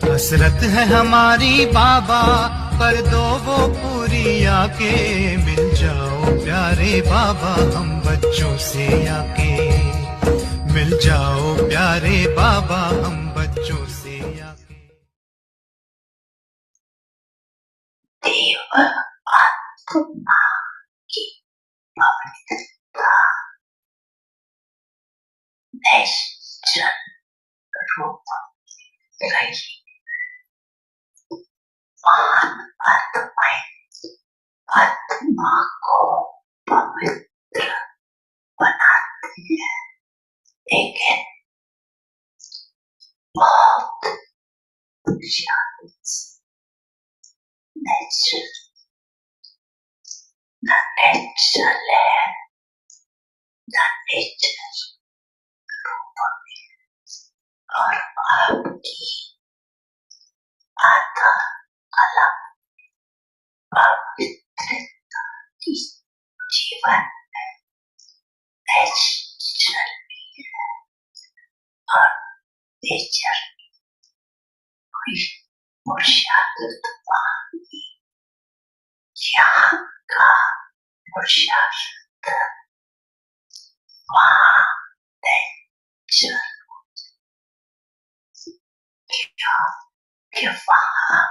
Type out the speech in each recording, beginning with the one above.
हसरत है हमारी बाबा, पर दो वो पूरी आके। मिल जाओ प्यारे बाबा हम बच्चों से आके। मिल जाओ प्यारे बाबा हम बच्चों से आके। देव आत्मा की पवित्रता निश्चल रूप रही। महान आत्मा को पवित्र बनाती है, लेकिन बहुत नेचुरल है, नेचर रूप में। और आपकी आत्मा अलग पवित्रता की जीवन में नेचुरल भी है। और नेचर कोई पुरुषार्थ मांगी, यहाँ का पुरुषार्थ वहाँ नेचर कि वहाँ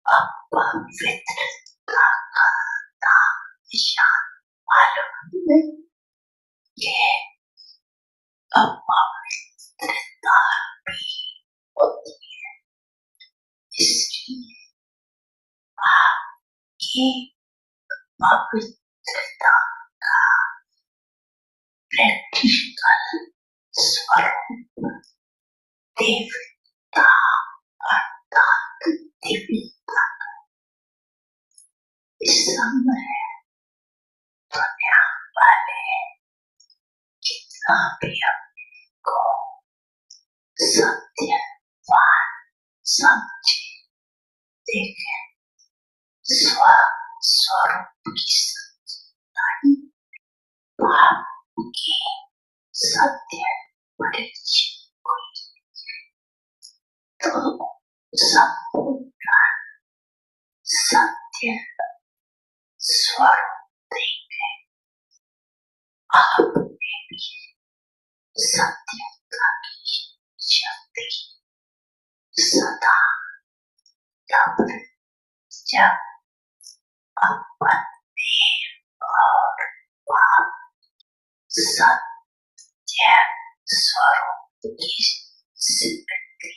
अपवित्रता का नाम निशान मालूम है। ये अपवित्रता भी होती है, इसलिए आप ये पवित्रता का प्रैक्टिकल स्वरूप देवता अर्थात दिव्यता इस समय दुनिया वाले जितना भी अपने को सत्यवान समझे, देखें स्वरूप की सच्चाई आपकी सत्य परिचय तो संपूर्ण सत्य स्वरूप देंगे। आप में भी सत्यता की शक्ति सदा तब जब अपने और आप सत्य स्वरूप की स्वीकृति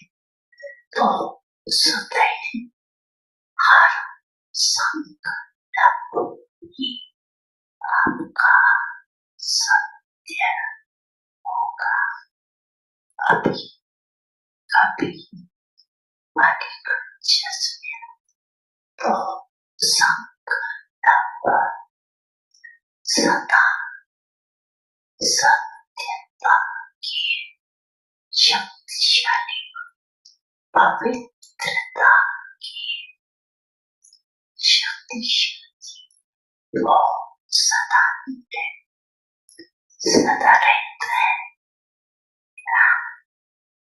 तो सदैव हर संकल्प ही आपका सत्य होगा। अभी कभी तो संकल्प सदा सत्यता की शक्तिशाली पवित्रता की शक्तिशाली वो सदा रहता है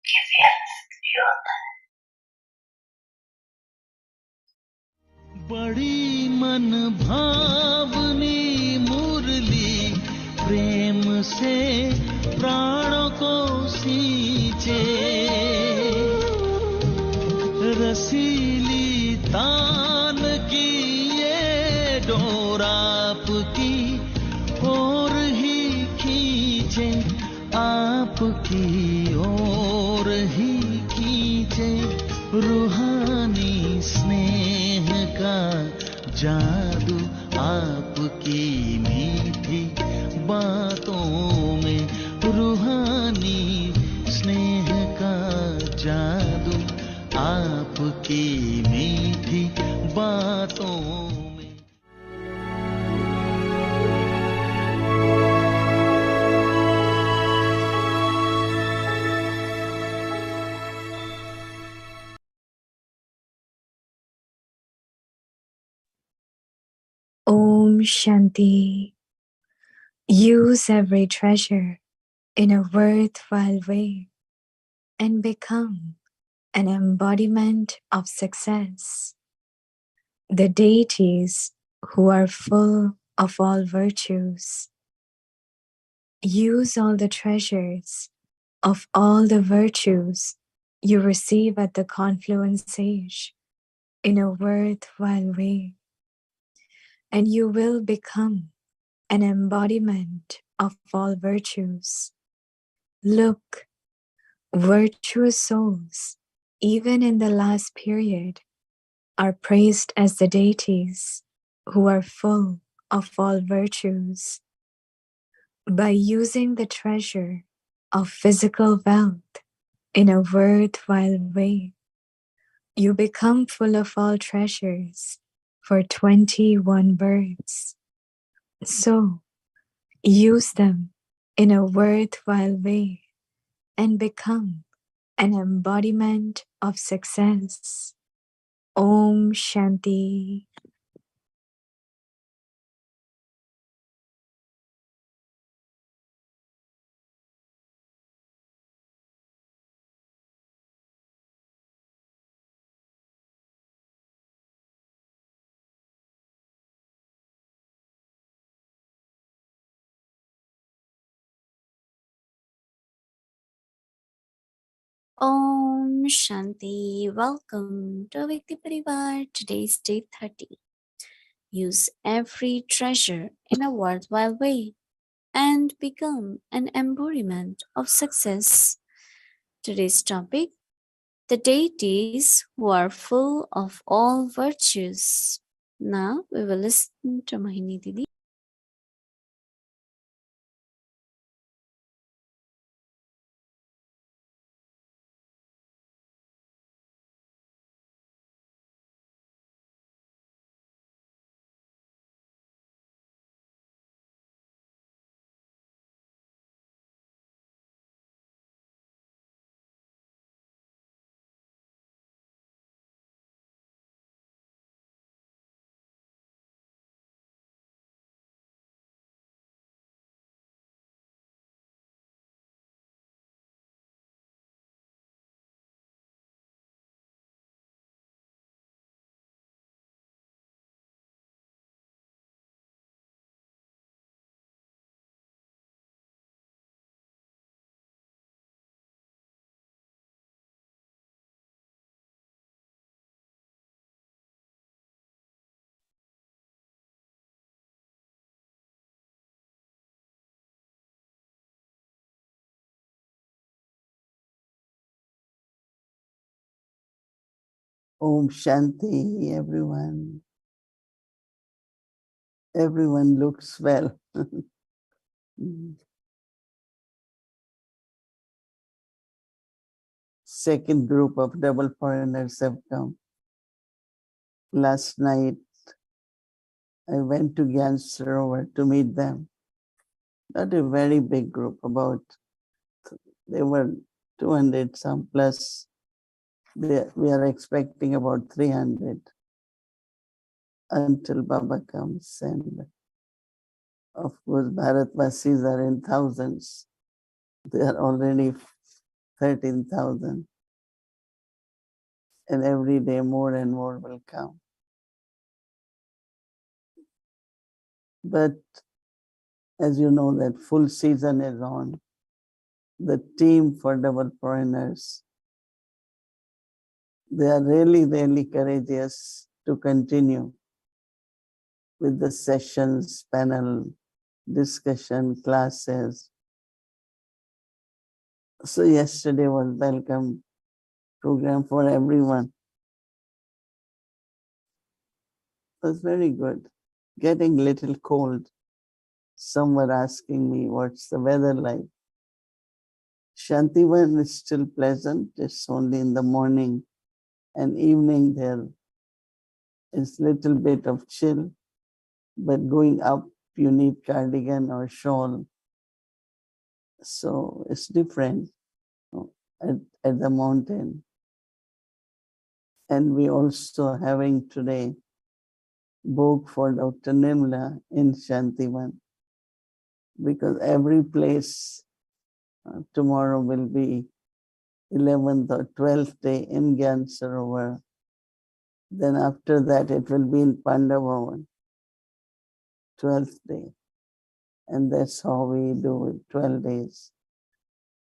कि व्यर्थ होता है। बड़ी मन भावनी मुरली प्रेम से प्राणों को सींचे, रसीली तान की ये डोर आपकी ओर ही खींचे, आपकी ओर ही खींचे। रूहानी स्नेह का जादू आपकी मीठी बातों में, रूहानी स्नेह का जादू आपकी मीठी बातों में। Shanti. Use every treasure in a worthwhile way and become an embodiment of success. The deities who are full of all virtues. Use all the treasures of all the virtues you receive at the confluence age in a worthwhile way, and you will become an embodiment of all virtues. Look, virtuous souls, even in the last period, are praised as the deities who are full of all virtues. By using the treasure of physical wealth in a worthwhile way, you become full of all treasures for 21 births. So, use them in a worthwhile way and become an embodiment of success. Om Shanti. Om Shanti. Welcome to Vikti Parivar. Today's day 30. Use every treasure in a worthwhile way and become an embodiment of success. Today's topic: the deities who are full of all virtues. Now we will listen to Mohini Didi. Om Shanti, everyone. Everyone looks well. Second group of double foreigners have come. Last night, I went to Gyan Sarovar to meet them. Not a very big group, they were 200 some plus. We are expecting about 300 until Baba comes. And of course, Bharatvasis are in thousands. They are already 13,000. And every day more and more will come. But as you know, that full season is on. The team for double foreigners, they are really, really courageous to continue with the sessions, panel, discussion, classes. So yesterday was welcome program for everyone. It was very good. Getting little cold. Some were asking me, what's the weather like? Shantivan is still pleasant. It's only in the morning and evening there is little bit of chill, but going up you need cardigan or shawl. So it's different at the mountain. And we also having today book for Dr. Nimla in Shantivan, because every place tomorrow will be 11th or 12th day in Gyan Sarovar. Then after that it will be in Pandavavan, 12th day. And that's how we do it, 12 days.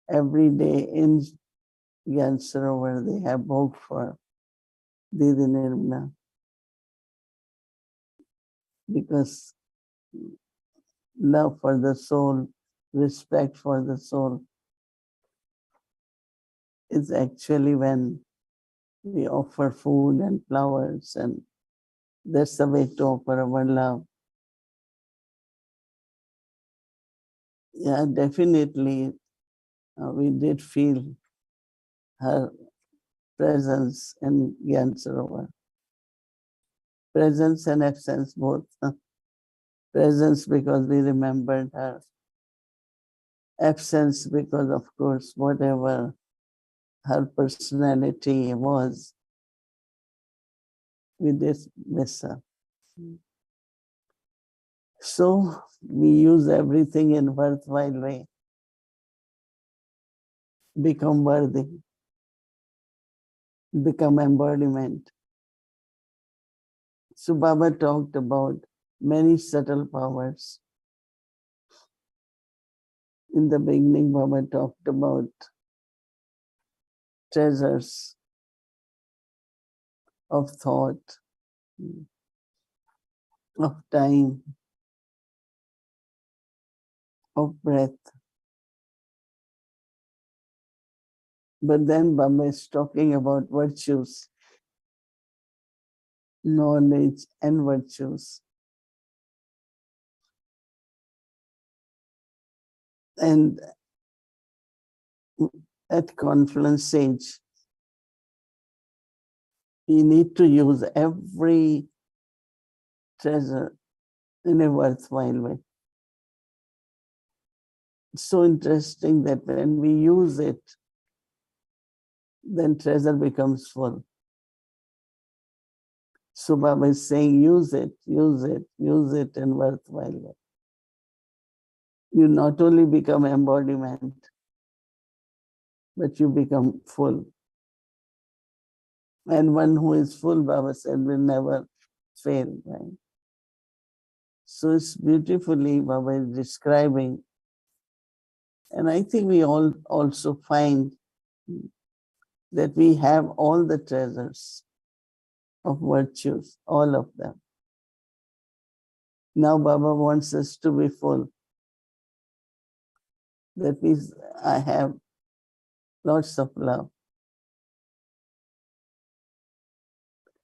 Every day in Gyan Sarovar they have book for Didi Nirmala, because love for the soul, respect for the soul is actually when we offer food and flowers, and that's the way to offer our love. Yeah, definitely we did feel her presence in Gyan Sarovar. Presence and absence both. Presence because we remembered her. Absence because, of course, whatever her personality was, we did miss her. So we use everything in worthwhile way. Become worthy. Become embodiment. So Baba talked about many subtle powers. In the beginning, Baba talked about treasures of thought, of time, of breath. But then Baba is talking about virtues, knowledge and virtues. And at confluence stage, we need to use every treasure in a worthwhile way. It's so interesting that when we use it, then treasure becomes full. So Baba is saying, use it, use it, use it in worthwhile way. You not only become embodiment, but you become full. And one who is full, Baba said, will never fail, right? So it's beautifully Baba is describing. And I think we all also find that we have all the treasures of virtues, all of them. Now Baba wants us to be full. That means I have lots of love,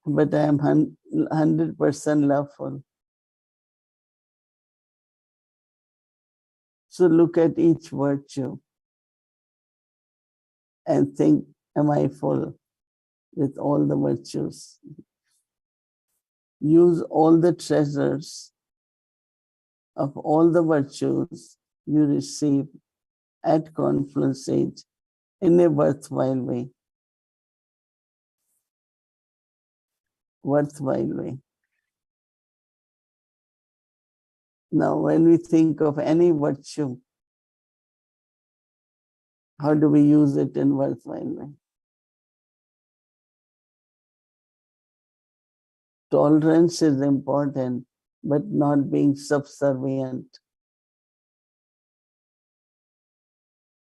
but I am 100% loveful. So look at each virtue and think, am I full with all the virtues? Use all the treasures of all the virtues you receive at confluence age in a worthwhile way. Worthwhile way. Now, when we think of any virtue, how do we use it in worthwhile way? Tolerance is important, but not being subservient.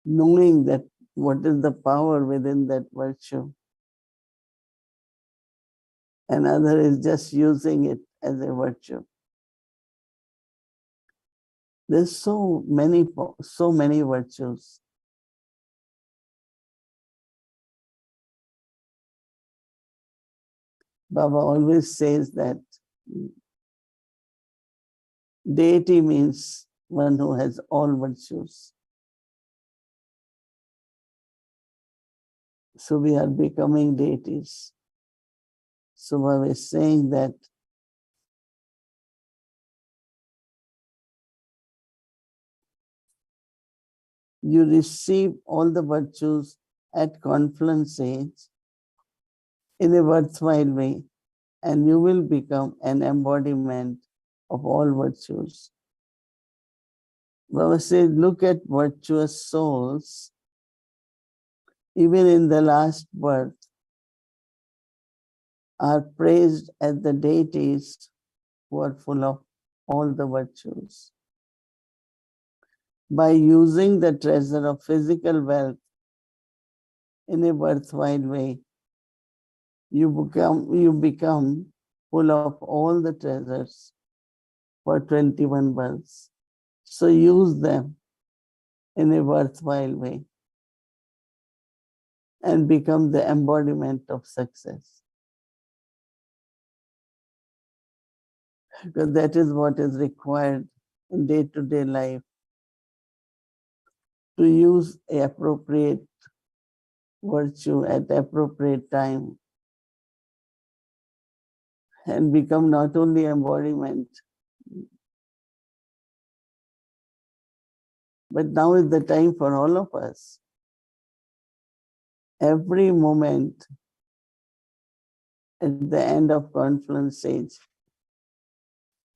Knowing that what is the power within that virtue. Another is just using it as a virtue. There's so many virtues. Baba always says that deity means one who has all virtues. So we are becoming deities. So Baba is saying that you receive all the virtues at confluence age in a worthwhile way. and you will become an embodiment of all virtues. Baba says, look at virtuous souls, even in the last birth, are praised as the deities who are full of all the virtues. By using the treasure of physical wealth in a worthwhile way, you become full of all the treasures for 21 births. So use them in a worthwhile way and become the embodiment of success. Because that is what is required in day-to-day life, to use a appropriate virtue at the appropriate time and become not only embodiment, but now is the time for all of us. Every moment at the end of confluence stage,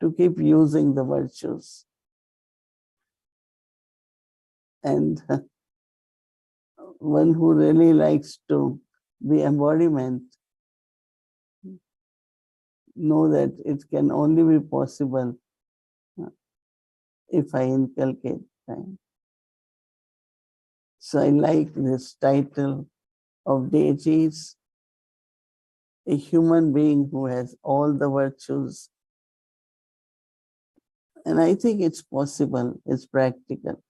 to keep using the virtues. And one who really likes to be embodiment, know that it can only be possible if I inculcate time. So I like this title of deities, a human being who has all the virtues. And I think it's possible, it's practical.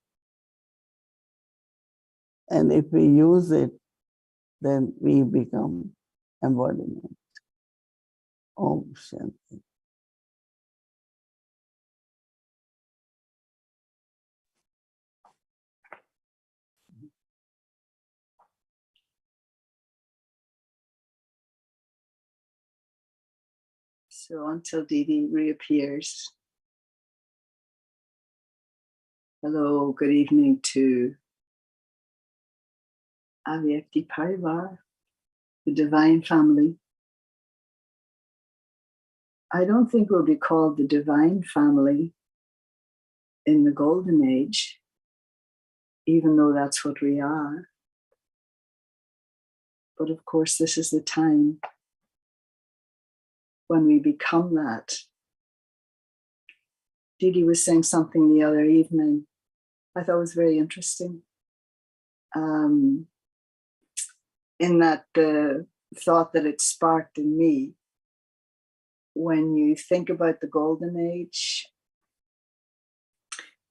And if we use it, then we become embodiment. Om Shanti. So until Didi reappears. Hello, good evening to Avyakti Parivar, the Divine Family. I don't think we'll be called the Divine Family in the Golden Age, even though that's what we are. But of course, this is the time when we become that. Didi was saying something the other evening I thought was very interesting. In that the thought that it sparked in me, when you think about the Golden Age,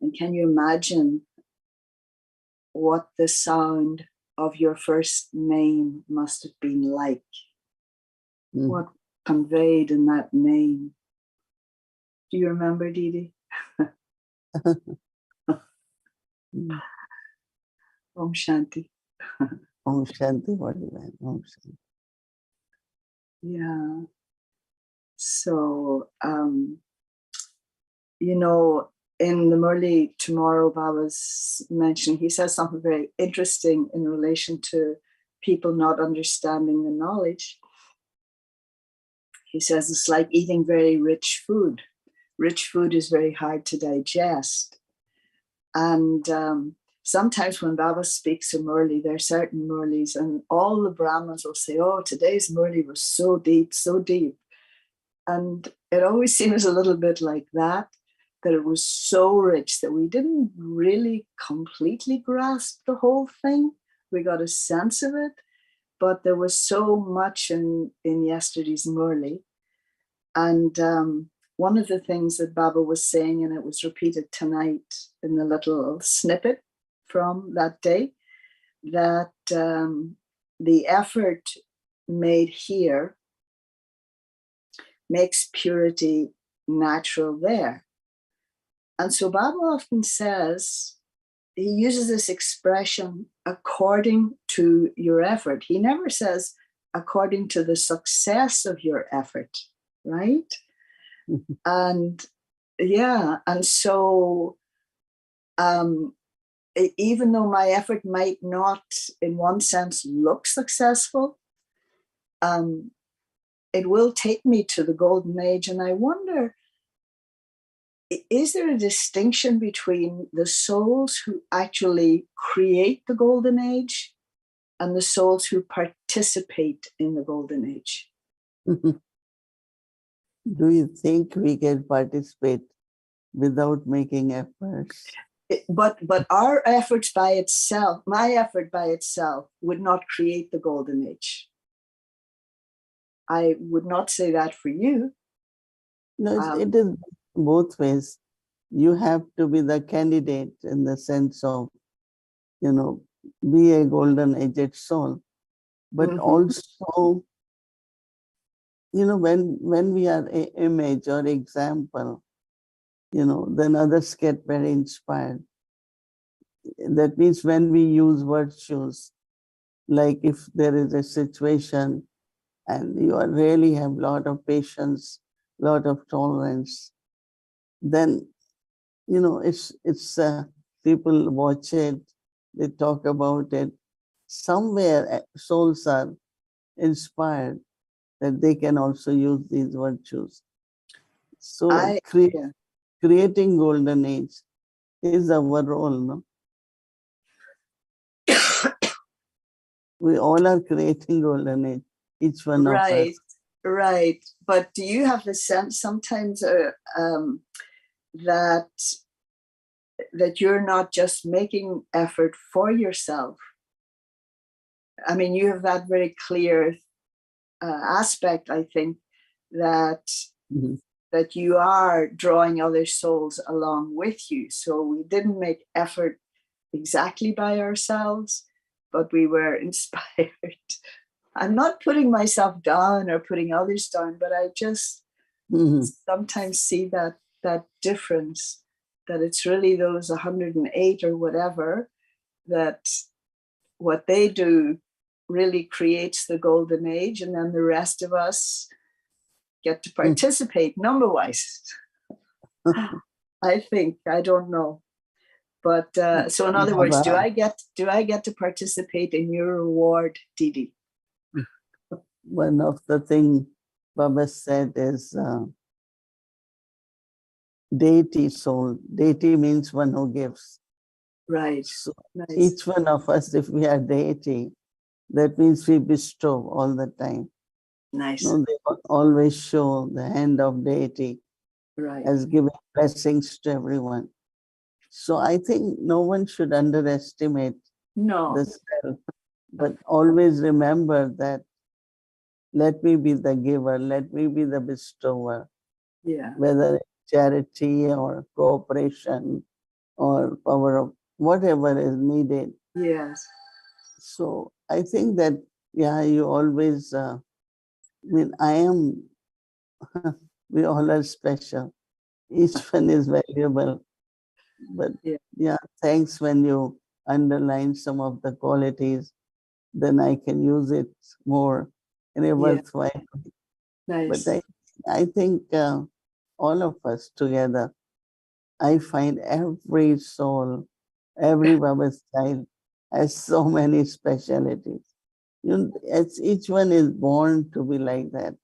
and can you imagine what the sound of your first name must have been like? What conveyed in that name? Do you remember, Didi? Om Shanti. Om Shanti, Om Shanti. Yeah. So, you know, in the Murli tomorrow, Baba's mentioning, he says something very interesting in relation to people not understanding the knowledge. He says it's like eating very rich food. Rich food is very hard to digest. And sometimes when Baba speaks a Murli, there are certain Murlis, and all the Brahmins will say, oh, today's Murli was so deep, so deep. And it always seems a little bit like that it was so rich that we didn't really completely grasp the whole thing. We got a sense of it, but there was so much in yesterday's Murli. And one of the things that Baba was saying, and it was repeated tonight in the little snippet from that day, that the effort made here makes purity natural there. And so Baba often says, he uses this expression, according to your effort. He never says, according to the success of your effort, right? And yeah, and so even though my effort might not, in one sense, look successful, it will take me to the golden age. And I wonder, is there a distinction between the souls who actually create the golden age and the souls who participate in the golden age? Do you think we can participate without making efforts? But our efforts by itself, my effort by itself, would not create the golden age. I would not say that for you. No, it is both ways. You have to be the candidate in the sense of, be a golden aged soul. But also, when we are an image or example, then others get very inspired. That means when we use virtues, like if there is a situation and you really have a lot of patience, lot of tolerance, then it's people watch it, they talk about it. Somewhere souls are inspired that they can also use these virtues. So creating golden age is our role, no? We all are creating golden age, each one of us. Right. But do you have the sense sometimes that you're not just making effort for yourself? I mean, you have that very clear aspect, I think, that that you are drawing other souls along with you. So we didn't make effort exactly by ourselves, but we were inspired. I'm not putting myself down or putting others down, but I just sometimes see that difference, that it's really those 108 or whatever, that what they do really creates the golden age, and then the rest of us get to participate number-wise. I think, I don't know. But so in other words, do I get to participate in your reward, Didi? One of the things Baba said is deity soul. Deity means one who gives. Right. So nice. Each one of us, if we are deity, that means we bestow all the time. Nice. They always show the hand of deity as giving blessings to everyone. So I think no one should underestimate the self, but always remember that let me be the giver, let me be the bestower. Yeah. Whether charity or cooperation or power of whatever is needed. Yes. So I think that, you always, we all are special. Each one is valuable. But thanks when you underline some of the qualities, then I can use it more in a worthwhile way. Nice. But I think all of us together, I find every soul, every Baba's child has so many specialities. Each one is born to be like that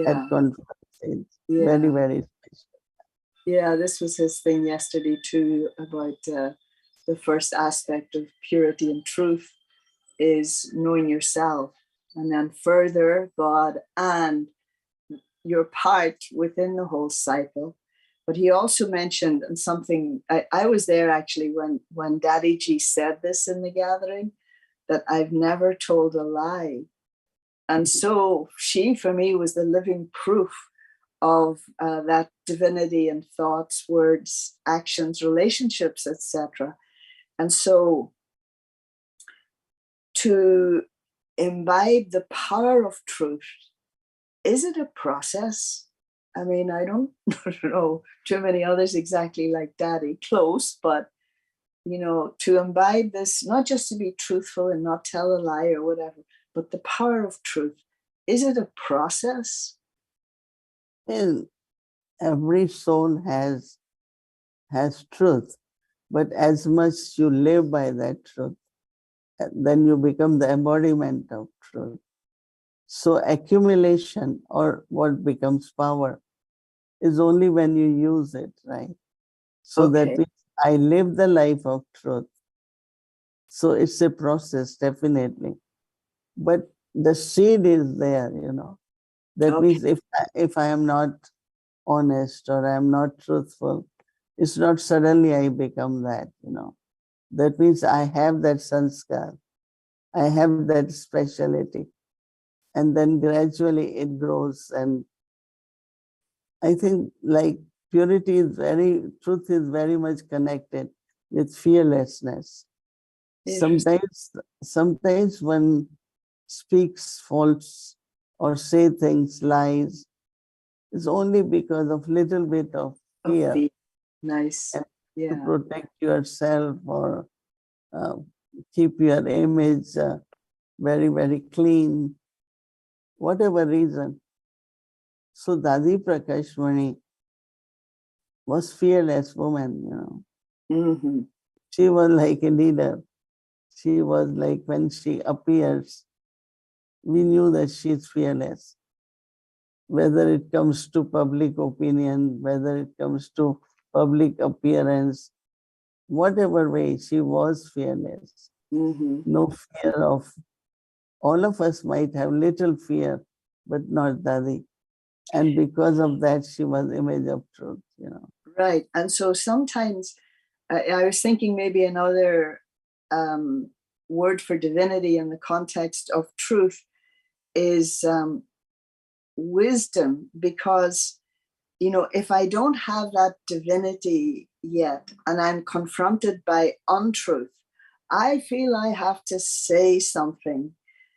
at conferences. Very, very special. Yeah, this was his thing yesterday too, about the first aspect of purity and truth is knowing yourself, and then further God and your part within the whole cycle. But he also mentioned, and something, I was there actually when Daddy G said this in the gathering, that I've never told a lie. And so she, for me, was the living proof of that divinity and thoughts, words, actions, relationships, etc. And so to imbibe the power of truth, is it a process? I mean, I don't know too many others exactly like Daddy, close, but to imbibe this, not just to be truthful and not tell a lie or whatever, but the power of truth. Is it a process? And every soul has truth, but as much you live by that truth, then you become the embodiment of truth. So accumulation, or what becomes power, is only when you use it, right? So that Okay. means I live the life of truth. So it's a process, definitely. But the seed is there, you know. That Okay. means if I am not honest or I am not truthful, it's not suddenly I become that, you know. That means I have that sanskar, I have that speciality, and then gradually it grows. And I think like purity is truth is very much connected with fearlessness. Interesting. Sometimes one speaks false or say things lies, it's only because of little bit of Of fear, feet. Nice. and to Yeah. protect yourself or uh, keep your image very, very clean, whatever reason. So Dadi Prakashmani was fearless woman, you know. Mm-hmm. She was like a leader. She was like when she appears, we knew that she's fearless. Whether it comes to public opinion, whether it comes to public appearance, whatever way, she was fearless. Mm-hmm. No fear of, all of us might have little fear, but not Dadi. And because of that, she was image of truth, you know. Right. And so sometimes I was thinking maybe another word for divinity in the context of truth is wisdom, because, you know, if I don't have that divinity yet and I'm confronted by untruth, I feel I have to say something,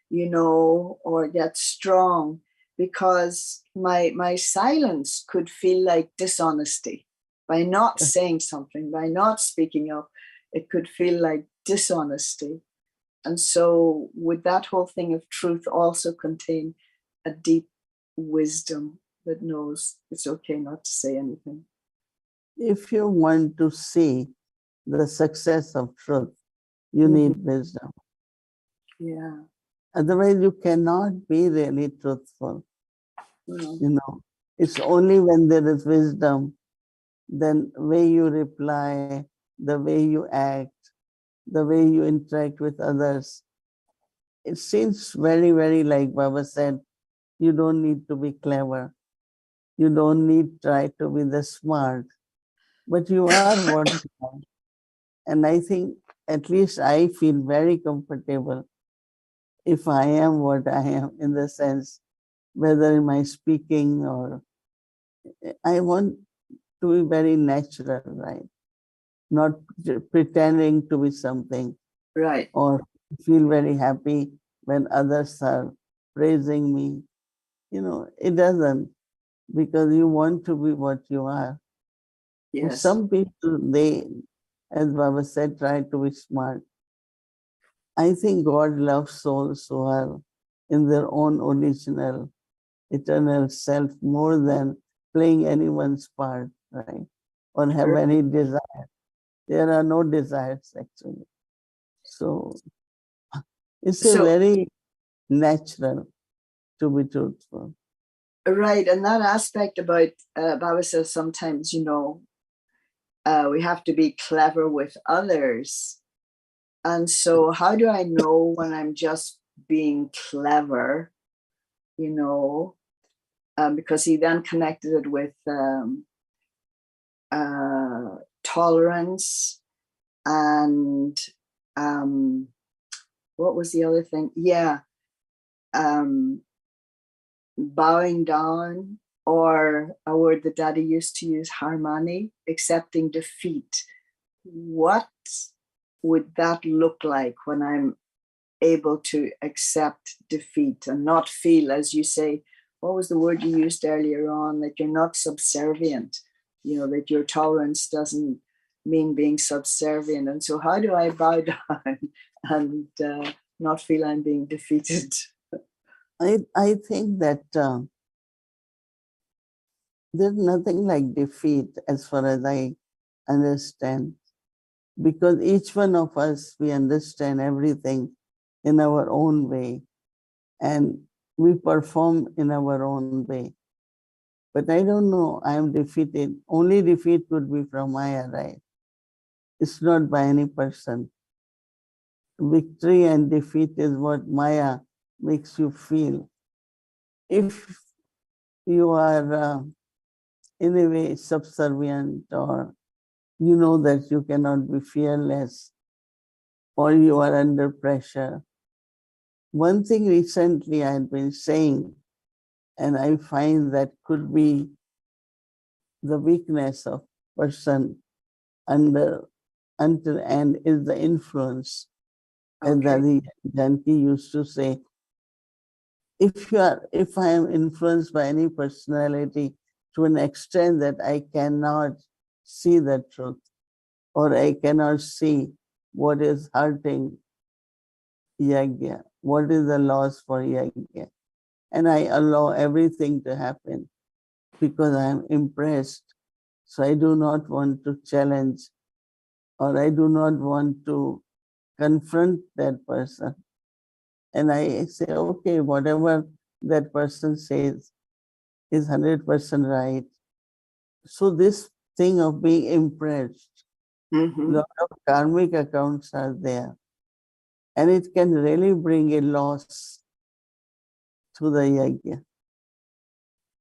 you know, or get strong, because my silence could feel like dishonesty. By not saying something, by not speaking up, it could feel like dishonesty. And so would that whole thing of truth also contain a deep wisdom that knows it's okay not to say anything? If you want to see the success of truth, you Mhm. need wisdom. Yeah. Otherwise, you cannot be really truthful. Mm. You know, it's only when there is wisdom, then way you reply, the way you act, the way you interact with others. It seems very, very like Baba said, you don't need to be clever. You don't need try to be the smart, but you are what you are. And I think at least I feel very comfortable if I am what I am, in the sense, whether in my speaking or I want to be very natural, right? Not pretending to be something, Right. or feel very happy when others are praising me. You know, it doesn't, because you want to be what you are. But Yes. some people, they, as Baba said, try to be smart. I think God loves souls who are in their own original, eternal self more than playing anyone's part, right? Or have any desire. There are no desires actually. So it's a So, very natural to be truthful. right. And that aspect about Baba says sometimes, you know, we have to be clever with others. And so, how do I know when I'm just being clever, you know? Because he then connected it with tolerance and what was the other thing? Yeah, um, bowing down, or a word that Daddy used to use, harmony, accepting defeat. What would that look like when I'm able to accept defeat and not feel, as you say, what was the word you used earlier on, that you're not subservient, you know, that your tolerance doesn't mean being subservient? And so, how do I bow down and not feel I'm being defeated? I think that there's nothing like defeat as far as I understand, because each one of us, we understand everything in our own way. And we perform in our own way. But I don't know, I am defeated. Only defeat could be from Maya, right? It's not by any person. Victory and defeat is what Maya makes you feel. If you are in a way subservient, or you know that you cannot be fearless, or you are under pressure. One thing recently I had been saying, and I find that could be the weakness of person under until and is the influence. As Okay. Dadi Janki used to say, if I am influenced by any personality to an extent that I cannot see the truth, or I cannot see what is hurting yajna, what is the loss for yajna, and I allow everything to happen because I am impressed. So I do not want to challenge, or I do not want to confront that person. And I say, okay, whatever that person says is 100% right. So this thing of being impressed, Mm-hmm. lot of karmic accounts are there. And it can really bring a loss to the yajna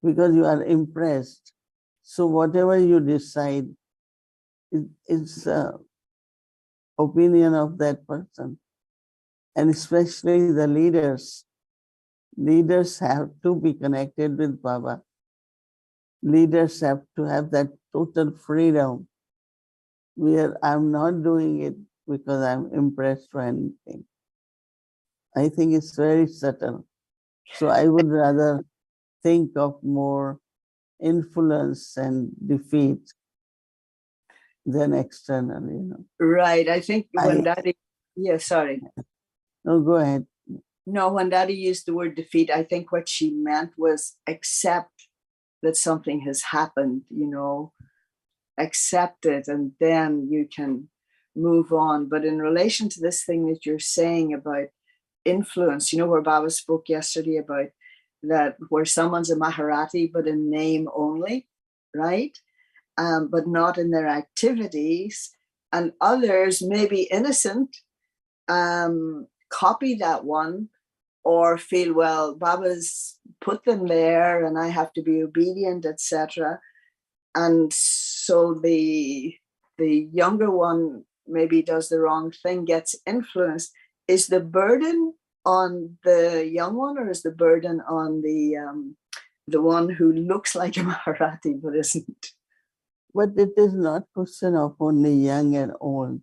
because you are impressed. So whatever you decide is opinion of that person. And especially the leaders. Leaders have to be connected with Baba. Leaders have to have that total freedom where I'm not doing it because I'm impressed or anything. I think it's very subtle. So I would rather think of more influence and defeat than external, you know. Right. I think when I Daddy, yeah, sorry. no, go ahead. No, when Daddy used the word defeat, I think what she meant was accept that something has happened, accept it, and then you can move on. But in relation to this thing that you're saying about influence, where Baba spoke yesterday about that, where someone's a Maharati, but in name only, right? But not in their activities, and others may be innocent, copy that one, or feel, well, Baba's put them there and I have to be obedient, etc. And so the younger one maybe does the wrong thing, gets influenced. Is the burden on the young one, or is the burden on the one who looks like a Maharati but isn't? But it is not question of only young and old.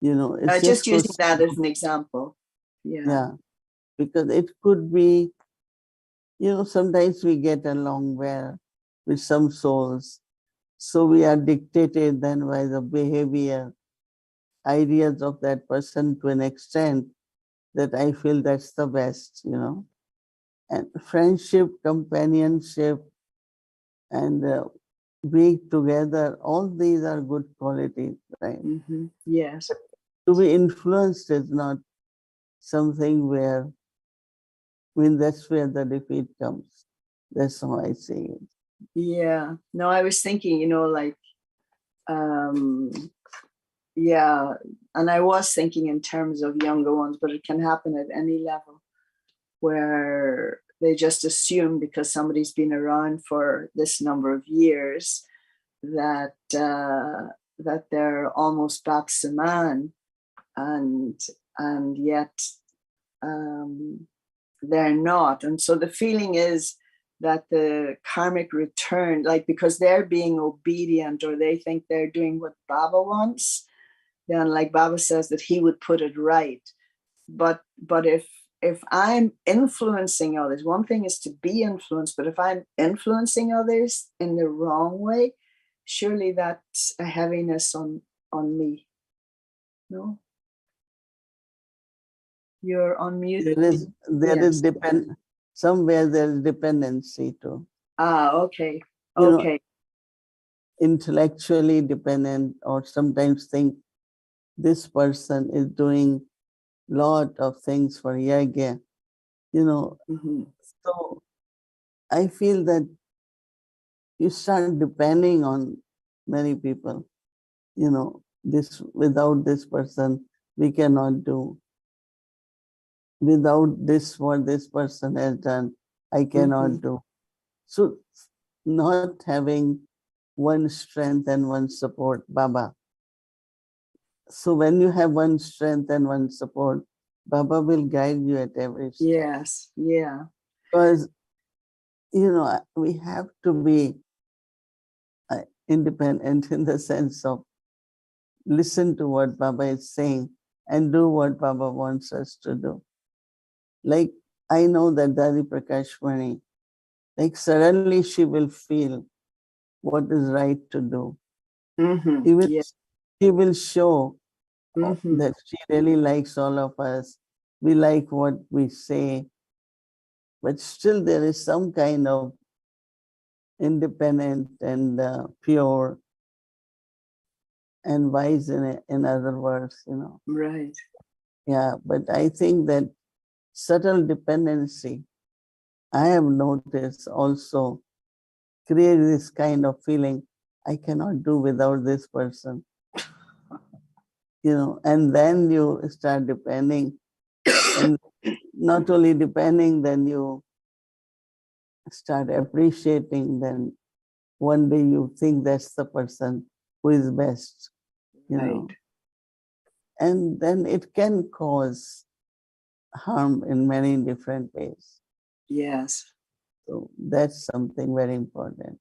It's Just just using question that as of, an example. yeah, because it could be, sometimes we get along well with some souls. So we are dictated then by the behavior, ideas of that person to an extent that I feel that's the best, And friendship, companionship, and being together, all these are good qualities, right? Mm-hmm. Yes. To be influenced is not something where, that's where the defeat comes. That's how I see it. Yeah. No, I was thinking, like, um, yeah, and I was thinking in terms of younger ones, but it can happen at any level where they just assume because somebody's been around for this number of years that that they're almost Batsaman, and yet they're not. And so the feeling is that the karmic return, like because they're being obedient or they think they're doing what Baba wants, then like Baba says that he would put it right. But if I'm influencing others, one thing is to be influenced, but if I'm influencing others in the wrong way, surely that's a heaviness on me. No? You're on mute. There is Yes. somewhere there is dependency too. Okay. You know, Okay. intellectually dependent, or sometimes think this person is doing lot of things for yajna, you know. So I feel that you start depending on many people, this without this person we cannot do. Without this, what this person has done, I cannot do. So not having one strength and one support, Baba. So when you have one strength and one support, Baba will guide you at every step. Yes, yeah. Because, we have to be independent in the sense of listen to what Baba is saying and do what Baba wants us to do. Like, I know that Dadi Prakashmani, like suddenly she will feel what is right to do. Even she will show that she really likes all of us. We like what we say, but still there is some kind of independent and pure and wise in other words, Right. Yeah, but I think that subtle dependency, I have noticed also create this kind of feeling, I cannot do without this person. And then you start depending, and not only depending, then you start appreciating, then one day you think that's the person who is best, Right. And then it can cause harm in many different ways. Yes. So that's something very important.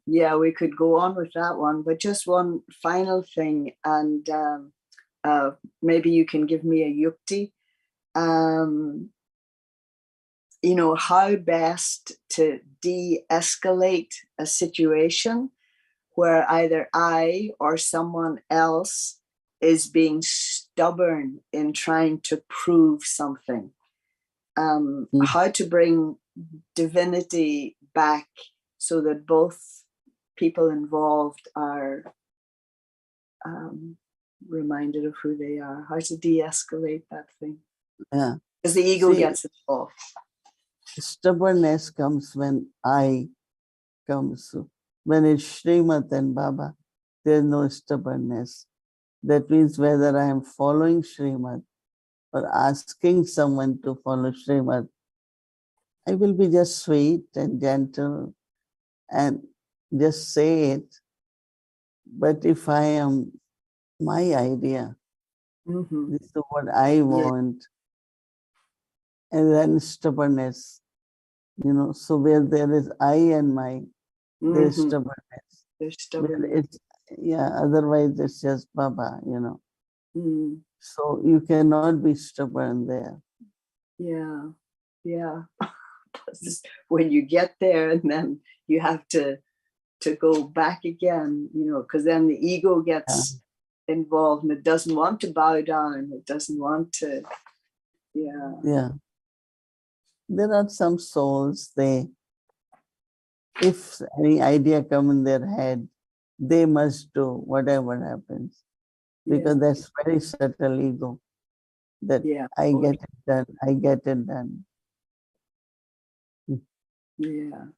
Yeah, we could go on with that one, but just one final thing, and maybe you can give me a yukti. How best to de-escalate a situation where either I or someone else is being stubborn in trying to prove something. How to bring divinity back so that both people involved are reminded of who they are. How to de-escalate that thing. Yeah. Because the ego gets involved. Stubbornness comes when I comes. When it's Srimad and Baba, there's no stubbornness. That means whether I am following Srimad or asking someone to follow Srimad, I will be just sweet and gentle and just say it. But if I am my idea, this is what I want, and then stubbornness, so where there is I and my, there's stubbornness. There's stubbornness. Otherwise it's just Baba, So you cannot be stubborn there. Yeah. When you get there, and then you have to go back again, because then the ego gets involved and it doesn't want to bow down. It doesn't want to, Yeah. There are some souls, if any idea come in their head, they must do whatever happens. Because that's very subtle ego. That I get it done, I get it done. Yeah.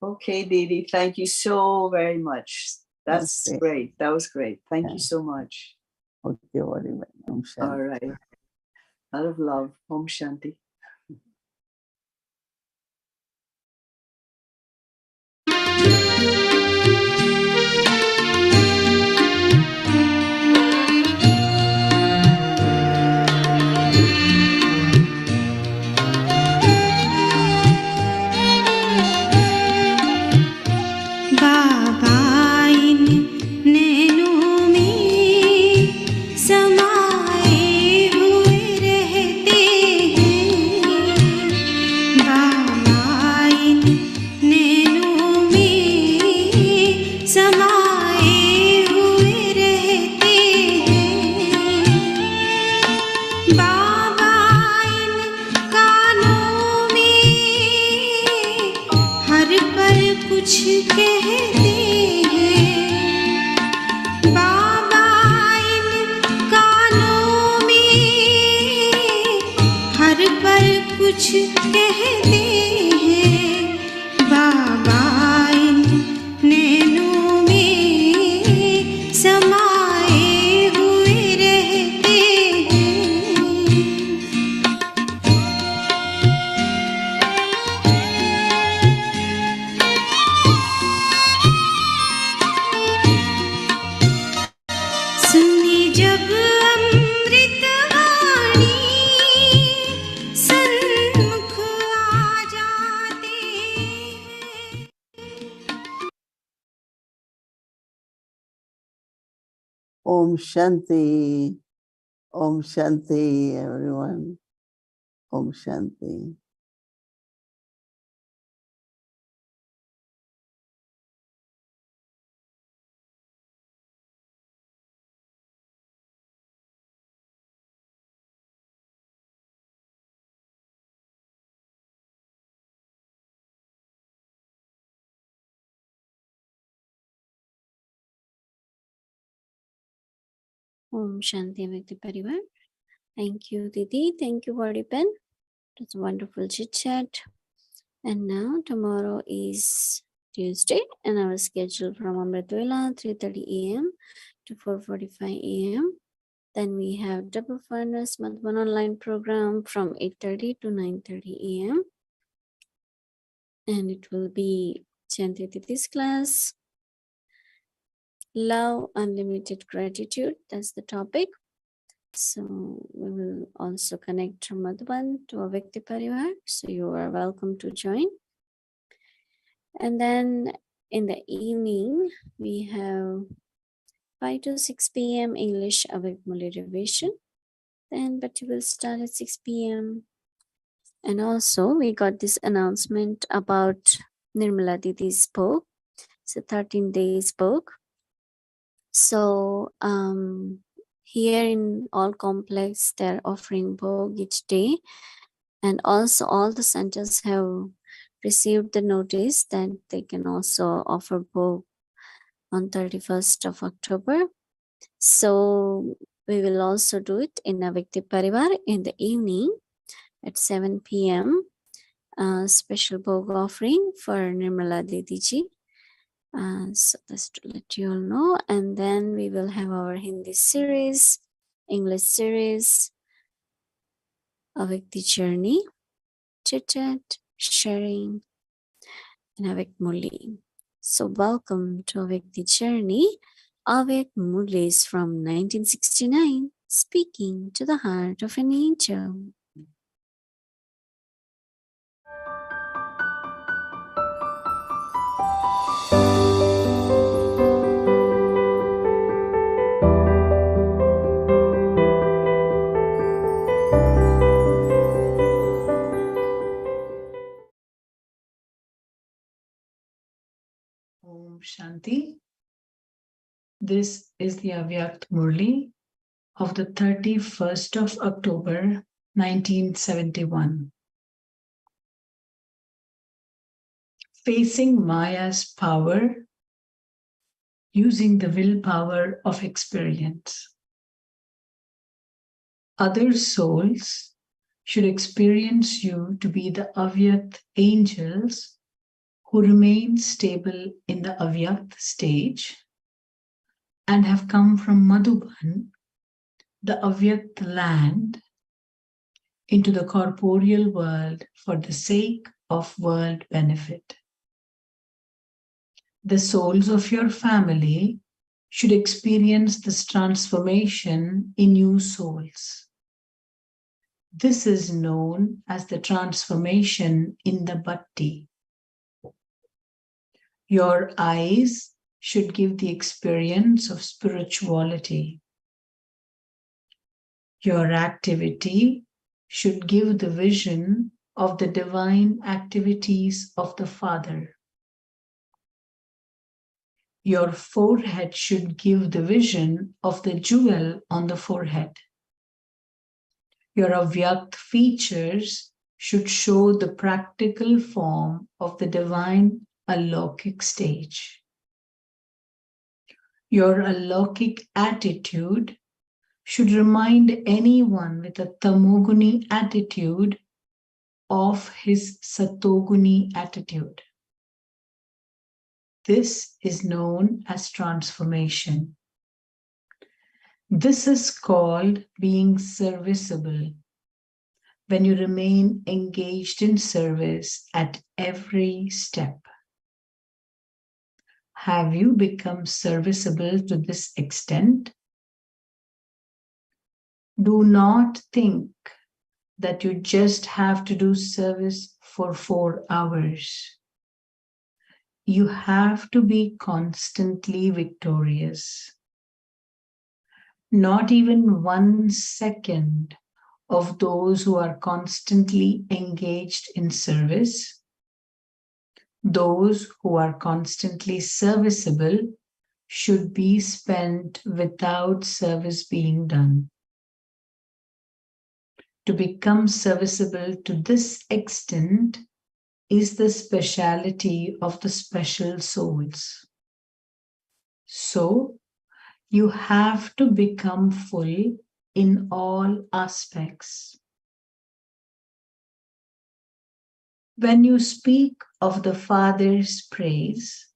Okay, Didi, thank you so very much. That's great. That was great. Thank you so much. Okay, very well. Om Shanti. All right. A lot of love. Om Shanti. समाए हुए रहते हैं। कुछ कहते हैं बाबा इन नैनों में समाए हुए रहते हैं। सुनी जब अमृत वाणी सन्मुख आ जाते हैं। Om Shanti. Om Shanti, everyone. Om Shanti. Om Shanti Vyakti Parivar. Thank you, Didi. Thank you, Vadipan. It was a wonderful chit chat. And now tomorrow is Tuesday, and our schedule from Amritwela 3:30 a.m. to 4:45 a.m. Then we have Double Furnace Madhvan online program from 8:30 to 9:30 a.m. And it will be Chanti Titi's class. Love, Unlimited Gratitude. That's the topic. So we will also connect from Madhvan to Avyakti Parivar. So you are welcome to join. And then in the evening, we have 5 to 6 p.m. English Avik Muli revision. Then, but you will start at 6 p.m. And also, we got this announcement about Nirmala Didi's book. It's a 13 days book. So, here in all complex, they're offering book each day. And also, all the centers have received the notice that they can also offer book on 31st of October. So we will also do it in Avyakti Parivar in the evening at 7 p.m. Special book offering for Nirmala Didiji. So just to let you all know. And then we will have our Hindi series, English series, Avyakti Journey, Chit Chat, Sharing, and Avyak Muli. So welcome to Avyakti Journey. Avyak Muli is from 1969, speaking to the heart of an angel. Om Shanti. This is the Avyakt Murli of the 31st of October, 1971. Facing Maya's power using the willpower of experience. Other souls should experience you to be the Avyakt angels who remain stable in the Avyakt stage and have come from Madhuban, the Avyakt land, into the corporeal world for the sake of world benefit. The souls of your family should experience this transformation in new souls. This is known as the transformation in the bhakti. Your eyes should give the experience of spirituality. Your activity should give the vision of the divine activities of the Father. Your forehead should give the vision of the jewel on the forehead. Your Avyakt features should show the practical form of the divine Alokik stage. Your Alokik attitude should remind anyone with a Tamoguni attitude of his Satoguni attitude. This is known as transformation. This is called being serviceable, when you remain engaged in service at every step. Have you become serviceable to this extent? Do not think that you just have to do service for 4 hours. You have to be constantly victorious. Not even 1 second of those who are constantly engaged in service, those who are constantly serviceable, should be spent without service being done. To become serviceable to this extent is the speciality of the special souls. So, you have to become full in all aspects. When you speak of the Father's praise,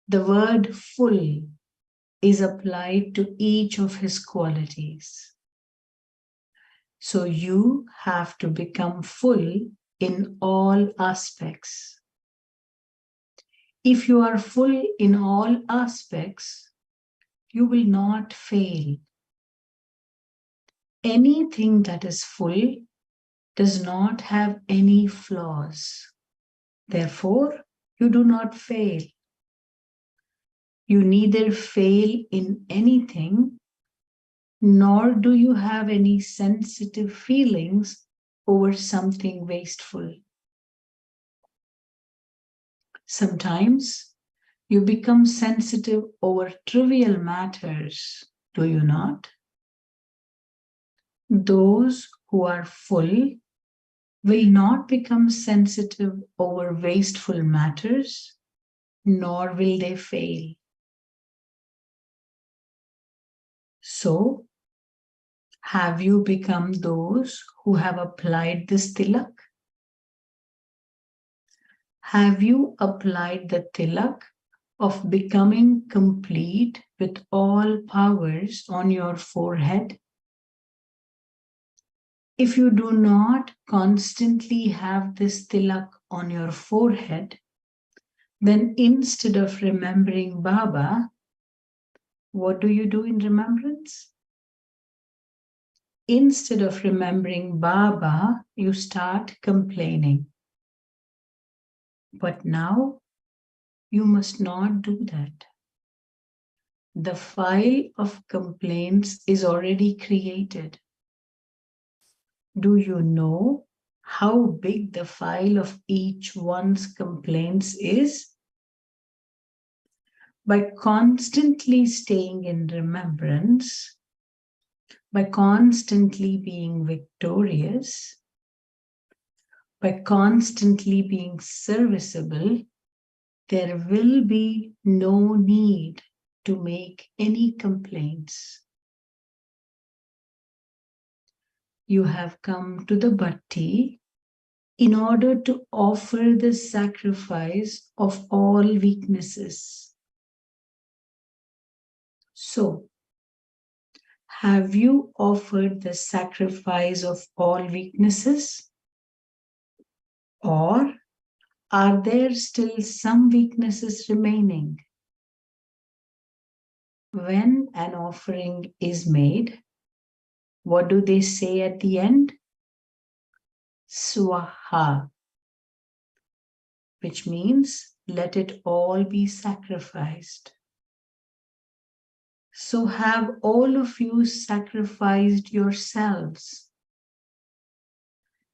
the word full is applied to each of his qualities. So you have to become full in all aspects. If you are full in all aspects, you will not fail. Anything that is full does not have any flaws. Therefore, you do not fail. You neither fail in anything, nor do you have any sensitive feelings over something wasteful. Sometimes you become sensitive over trivial matters, do you not? Those who are full will not become sensitive over wasteful matters, nor will they fail. So, have you become those who have applied this tilak? Have you applied the tilak of becoming complete with all powers on your forehead? If you do not constantly have this tilak on your forehead, then instead of remembering Baba, what do you do in remembrance? Instead of remembering Baba, you start complaining. But now, you must not do that. The file of complaints is already created. Do you know how big the file of each one's complaints is? By constantly staying in remembrance, by constantly being victorious, by constantly being serviceable, there will be no need to make any complaints. You have come to the bhatti in order to offer the sacrifice of all weaknesses. So, have you offered the sacrifice of all weaknesses? Or are there still some weaknesses remaining? When an offering is made, what do they say at the end? Swaha, which means let it all be sacrificed. So have all of you sacrificed yourselves.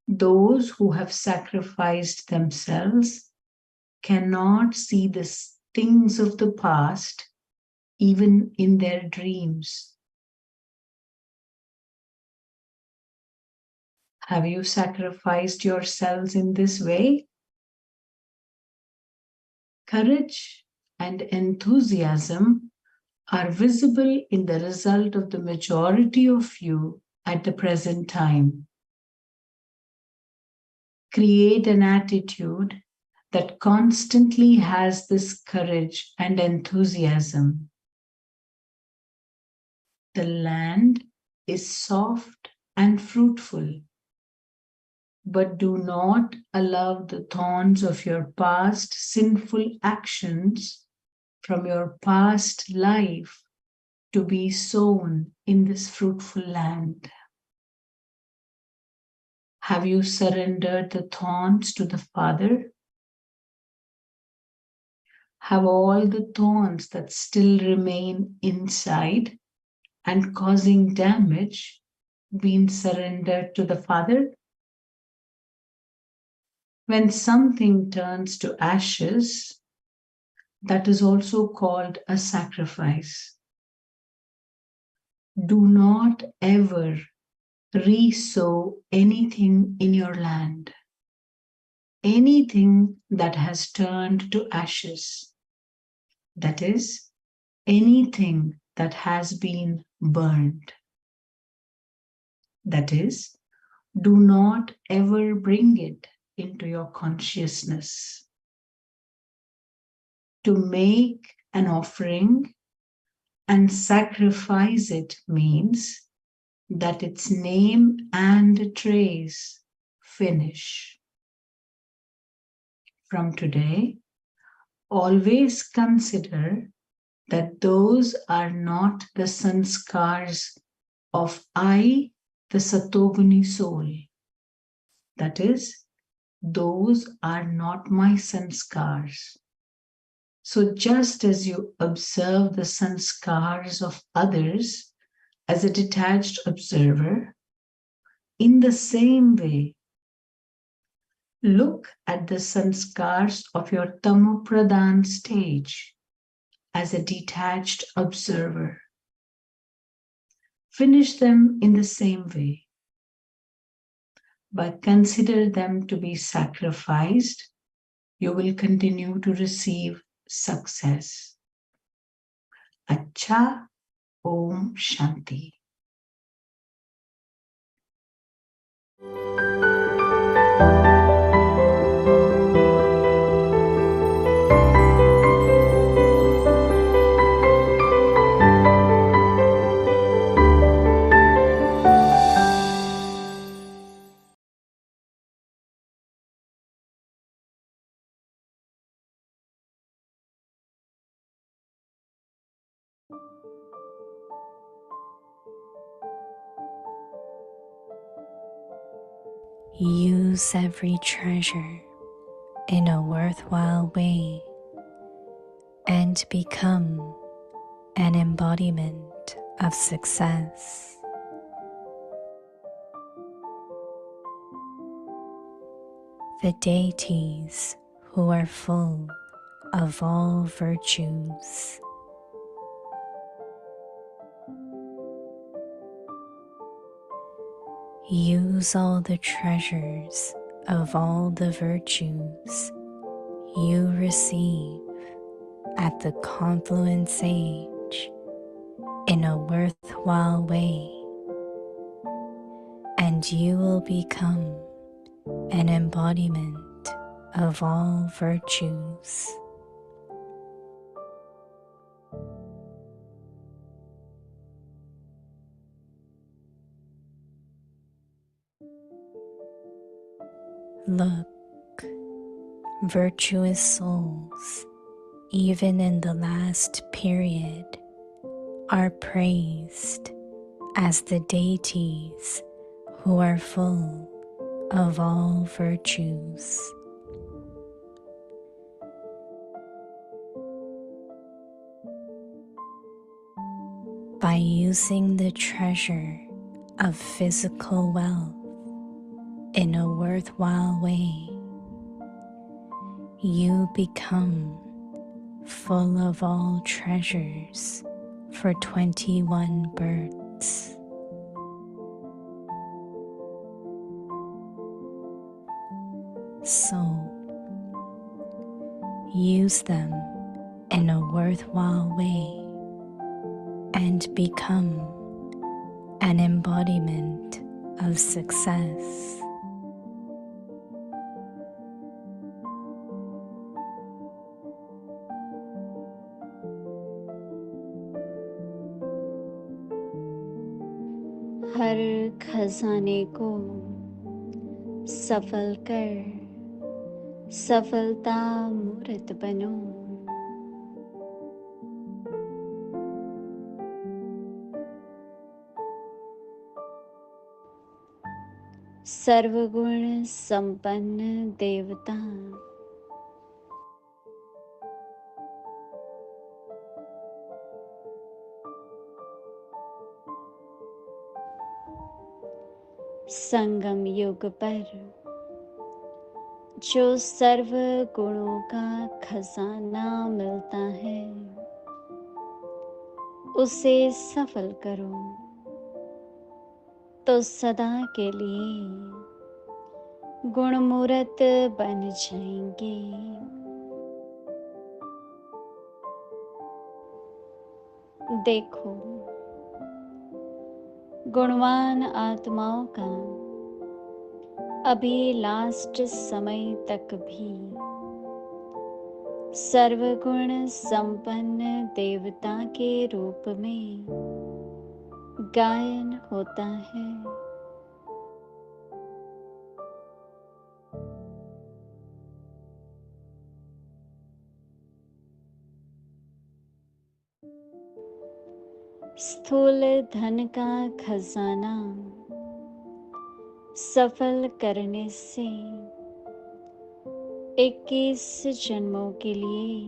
Those who have sacrificed themselves cannot see the things of the past even in their dreams. Have you sacrificed yourselves in this way? Courage and enthusiasm are visible in the result of the majority of you at the present time. create an attitude that constantly has this courage and enthusiasm. The land is soft and fruitful, but do not allow the thorns of your past sinful actions from your past life to be sown in this fruitful land. Have you surrendered the thorns to the Father? Have all the thorns that still remain inside and causing damage been surrendered to the Father? When something turns to ashes, that is also called a sacrifice. Do not ever re-sow anything in your land, anything that has turned to ashes, that is, anything that has been burned. That is, do not ever bring it into your consciousness. To make an offering and sacrifice it means that its name and trace finish. From today, always consider that those are not the sanskars of I, the Satoguni soul. That is, those are not my sanskars. So just as you observe the sanskars of others as a detached observer, in the same way, look at the sanskars of your tamopradhan stage as a detached observer. Finish them in the same way, but consider them to be sacrificed. You will continue to receive success. Acha, Om Shanti. Use every treasure in a worthwhile way and become an embodiment of success. The deities who are full of all virtues. Use all the treasures of all the virtues you receive at the confluence age in a worthwhile way, and you will become an embodiment of all virtues. Look, virtuous souls, even in the last period, are praised as the deities who are full of all virtues. By using the treasure of physical wealth in a worthwhile way, you become full of all treasures for 21 births. So, use them in a worthwhile way and become an embodiment of success. हर खजाने को सफल कर सफलता मूर्त बनो। सर्वगुण संपन्न देवता संगम युग पर जो सर्व गुणों का खजाना मिलता है उसे सफल करो तो सदा के लिए गुणमूर्त बन जाएंगे। देखो, गुणवान आत्माओं का अभी लास्ट समय तक भी सर्वगुण संपन्न देवता के रूप में गायन होता है। स्थूल धन का खजाना सफल करने से 21 जन्मों के लिए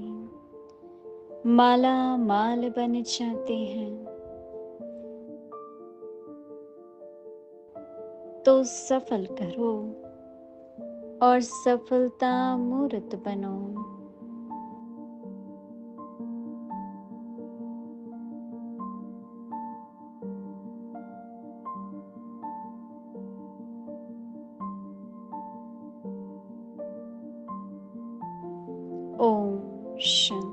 माला माल बन जाते हैं। तो सफल करो और सफलता मूर्त बनो। ओम शांति।